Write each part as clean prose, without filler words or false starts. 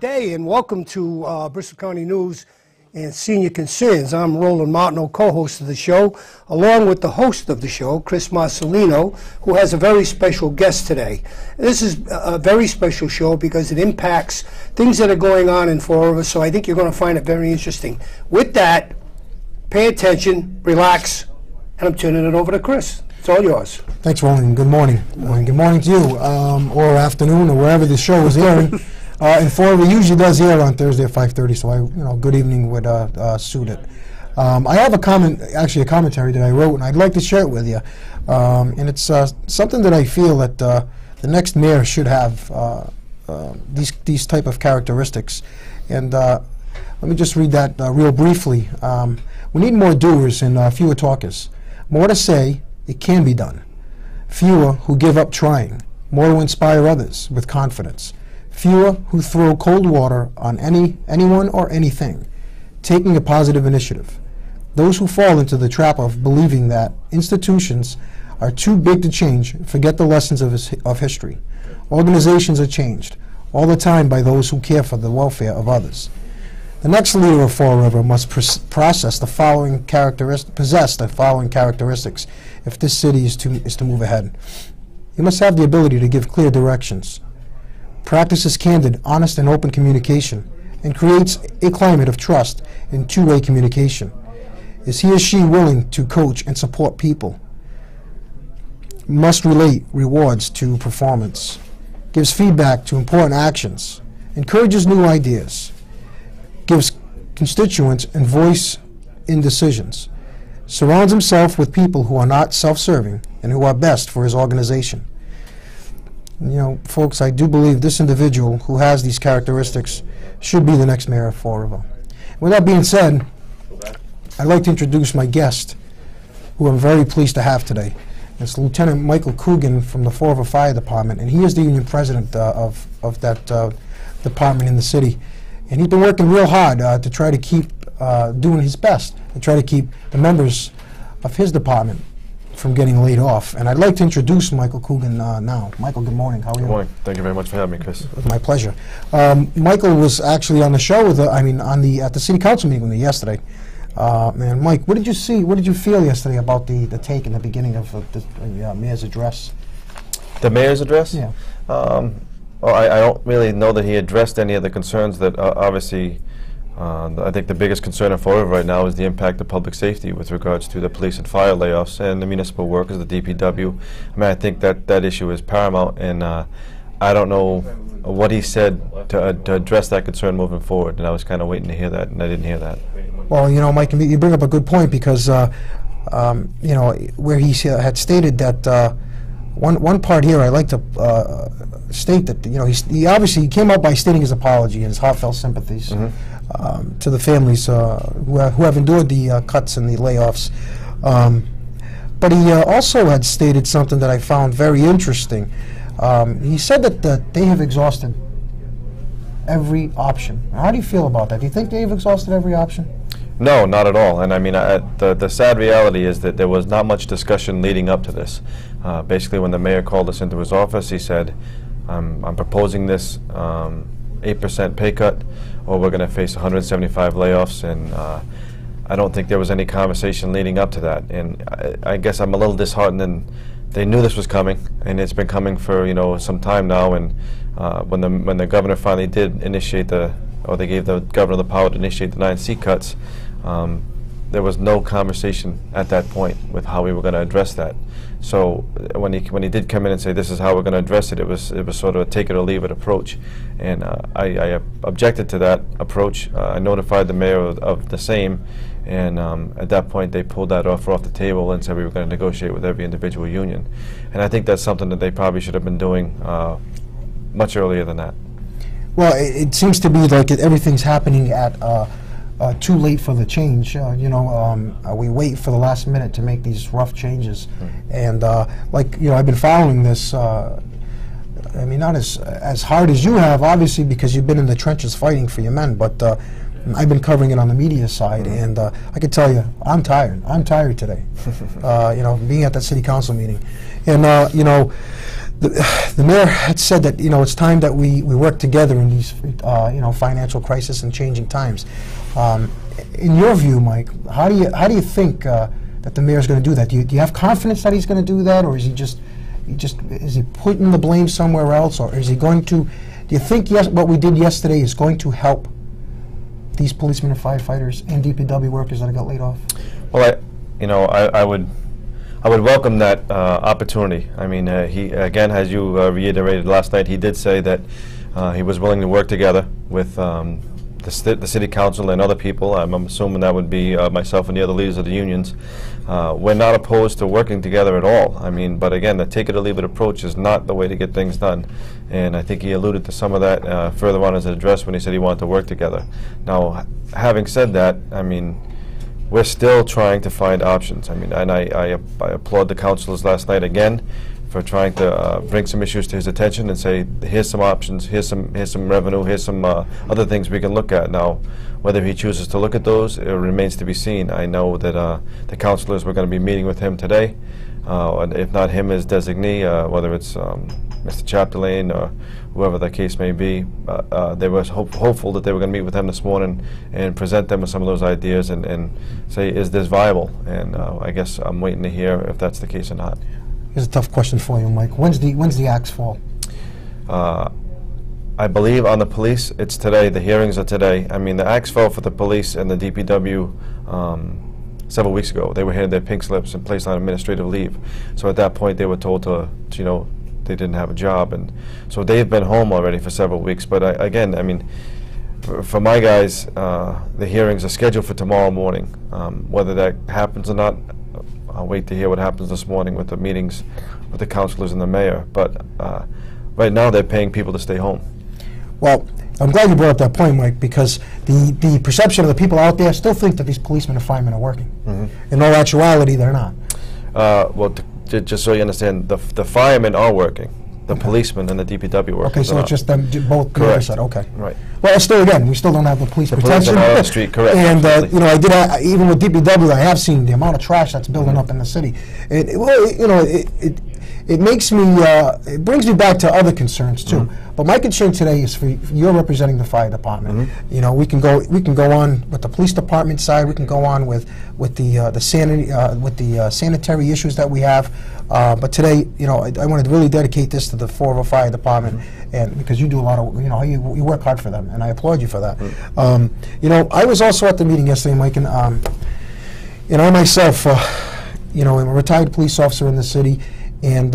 day, and welcome to Bristol County News and Senior Concerns. I'm Roland Martineau, co-host of the show, along with the host of the show, Chris Marcelino, who has a very special guest today. This is a very special show because it impacts things that are going on in Fall River, so I think you're going to find it very interesting. With that, pay attention, relax, and I'm turning it over to Chris. It's all yours. Thanks, Roland. Good morning. Good morning to you, or afternoon, or wherever the show is airing. And Fall River usually does air on Thursday at 5:30, so good evening would suit it. I have a commentary that I wrote, and I'd like to share it with you. And it's something that I feel that the next mayor should have these type of characteristics. And let me just read that real briefly. We need more doers and fewer talkers. More to say, it can be done. Fewer who give up trying. More to inspire others with confidence. Fewer who throw cold water on anyone or anything. Taking a positive initiative. Those who fall into the trap of believing that institutions are too big to change forget the lessons of history. Organizations are changed all the time by those who care for the welfare of others. The next leader of Fall River must possess the following characteristics if this city is to move ahead. He must have the ability to give clear directions, practices candid, honest, and open communication, and creates a climate of trust in two-way communication. Is he or she willing to coach and support people? Must relate rewards to performance, gives feedback to important actions, encourages new ideas, gives constituents and voice in decisions, surrounds himself with people who are not self-serving and who are best for his organization. You know, folks, I do believe this individual who has these characteristics should be the next mayor of Fall River. With that being said, I'd like to introduce my guest, who I'm very pleased to have today. It's Lieutenant Michael Coogan from the Fall River Fire Department, and he is the union president of that department in the city. And he's been working real hard to try to keep doing his best to try to keep the members of his department from getting laid off. And I'd like to introduce Michael Coogan now. Michael, good morning. How are you? Good morning. Thank you very much for having me, Chris. My pleasure. Michael was actually on the show with at the city council meeting with me yesterday. And Mike, what did you see? What did you feel yesterday about the take in the beginning of the mayor's address? The mayor's address? Yeah. Well, I don't really know that he addressed any of the concerns that obviously I think the biggest concern in Fall River right now is the impact of public safety with regards to the police and fire layoffs and the municipal workers, the DPW. I mean, I think that issue is paramount, and I don't know what he said to address that concern moving forward, and I was kind of waiting to hear that, and I didn't hear that. Well, you know, Mike, you bring up a good point because, you know, where he had stated that one part here I'd like to state that, you know, he obviously came out by stating his apology and his heartfelt sympathies to the families who have endured the cuts and the layoffs. But he also had stated something that I found very interesting. He said that they have exhausted every option. How do you feel about that? Do you think they've exhausted every option? No, not at all. And I mean, the sad reality is that there was not much discussion leading up to this. Basically, when the mayor called us into his office, he said, I'm proposing this 8% pay cut, or we're going to face 175 layoffs, and I don't think there was any conversation leading up to that. And I guess I'm a little disheartened, and they knew this was coming, and it's been coming for, you know, some time now. And when the governor finally did initiate they gave the governor the power to initiate the 9 seat cuts, there was no conversation at that point with how we were going to address that. So when he did come in and say this is how we're going to address it, it was sort of a take it or leave it approach, and I objected to that approach. I notified the mayor of the same, and at that point they pulled that offer off the table and said we were going to negotiate with every individual union, and I think that's something that they probably should have been doing much earlier than that. Well, it seems to be like everything's happening at too late for the change. You know, we wait for the last minute to make these rough changes, and like, you know, I've been following this. I mean, not as hard as you have, obviously, because you've been in the trenches fighting for your men, but I've been covering it on the media side, and I can tell you, I'm tired. I'm tired today. You know, being at that city council meeting, and you know, The mayor had said that it's time that we work together in these financial crisis and changing times. In your view, Mike, how do you think that the mayor's going to do that? Do you have confidence that he's going to do that, or is he just is he putting the blame somewhere else, or is he going to? Do you think what we did yesterday is going to help these policemen and firefighters and DPW workers that got laid off? Well, I would welcome that opportunity. I mean, he again, as you reiterated last night, he did say that he was willing to work together with the city council and other people. I'm assuming that would be myself and the other leaders of the unions. We're not opposed to working together at all. I mean, but again, the take it or leave it approach is not the way to get things done. And I think he alluded to some of that further on in his address when he said he wanted to work together. Now, having said that, I mean, we're still trying to find options. I mean, and I applaud the councilors last night again for trying to bring some issues to his attention and say, here's some options, here's some revenue, here's some other things we can look at. Now, whether he chooses to look at those, it remains to be seen. I know that the councilors were going to be meeting with him today, and if not him as designee, whether it's Mr. Chapdelaine or whoever the case may be, they were hopeful that they were going to meet with him this morning and present them with some of those ideas and say, is this viable? And I guess I'm waiting to hear if that's the case or not. Here's a tough question for you, Mike. When's the axe fall? I believe on the police, it's today. The hearings are today. I mean, the axe fell for the police and the DPW several weeks ago. They were handed their pink slips and placed on administrative leave. So at that point, they were told to they didn't have a job, and so they've been home already for several weeks. But again, I mean, for my guys, the hearings are scheduled for tomorrow morning. Whether that happens or not, I'll wait to hear what happens this morning with the meetings with the councilors and the mayor. But right now, they're paying people to stay home. Well, I'm glad you brought up that point, Mike, because the perception of the people out there still think that these policemen and firemen are working. Mm-hmm. In all actuality, they're not. Well, just so you understand, the firemen are working. The policemen and the DPW workers. Okay, so it's just them both. Correct. Okay. Right. Well, still, again, we still don't have the police protection. Police are not on the street, correct. And I did even with DPW, I have seen the amount of trash that's building up in the city. It makes me, it brings me back to other concerns too. Mm-hmm. But my concern today is for you're representing the fire department. Mm-hmm. We can go on with the police department side. We can go on with the sanitary issues that we have. But today, I wanted to really dedicate this to the Fire department, mm-hmm. and because you do a lot of, you work hard for them, and I applaud you for that. Mm-hmm. I was also at the meeting yesterday, Mike, and I myself, I'm a retired police officer in the city. And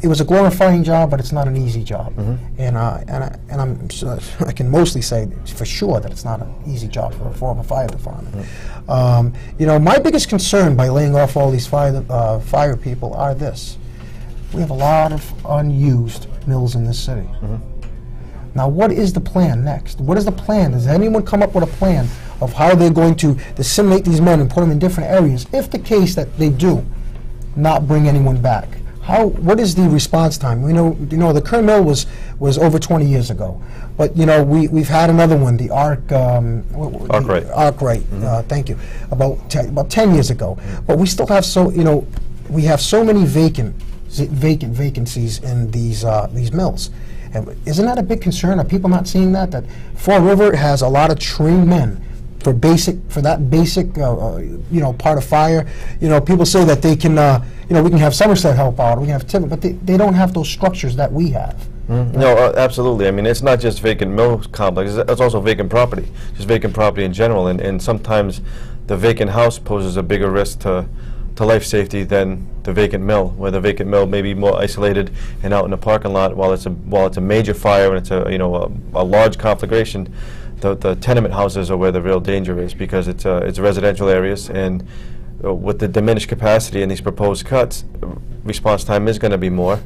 it was a glorifying job, but it's not an easy job. Mm-hmm. And I can mostly say for sure that it's not an easy job for a fire department. Mm-hmm. My biggest concern by laying off all these fire people are this: we have a lot of unused mills in this city. Mm-hmm. Now, what is the plan next? What is the plan? Does anyone come up with a plan of how they're going to disseminate these men and put them in different areas, if the case that they do not bring anyone back? What is the response time? We know, the Kern Mill was over 20 years ago, but we've had another one, the Arkwright. Mm-hmm. Thank you. About 10 years ago, but we still have we have so many vacancies in these mills. And isn't that a big concern? Are people not seeing that Fall River has a lot of trained men for that basic part of fire? People say that they can we can have Somerset help out, we can have Tibbet, but they don't have those structures that we have. Mm-hmm. No, absolutely. I mean, it's not just vacant mill complex, it's also vacant property, just vacant property in general, and sometimes the vacant house poses a bigger risk to life safety than the vacant mill, where the vacant mill may be more isolated and out in the parking lot while it's a major fire and it's a large conflagration. The tenement houses are where the real danger is, because it's residential areas, and with the diminished capacity and these proposed cuts, response time is going to be more.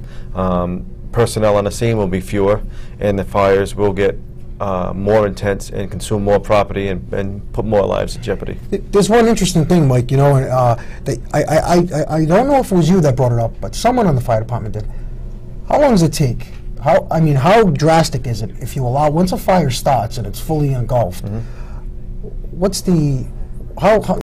Personnel on the scene will be fewer, and the fires will get more intense and consume more property and put more lives in jeopardy. There's one interesting thing, Mike. I don't know if it was you that brought it up, but someone on the fire department did. How long does it take? How drastic is it if you allow, once a fire starts and it's fully engulfed? Mm-hmm. What's the how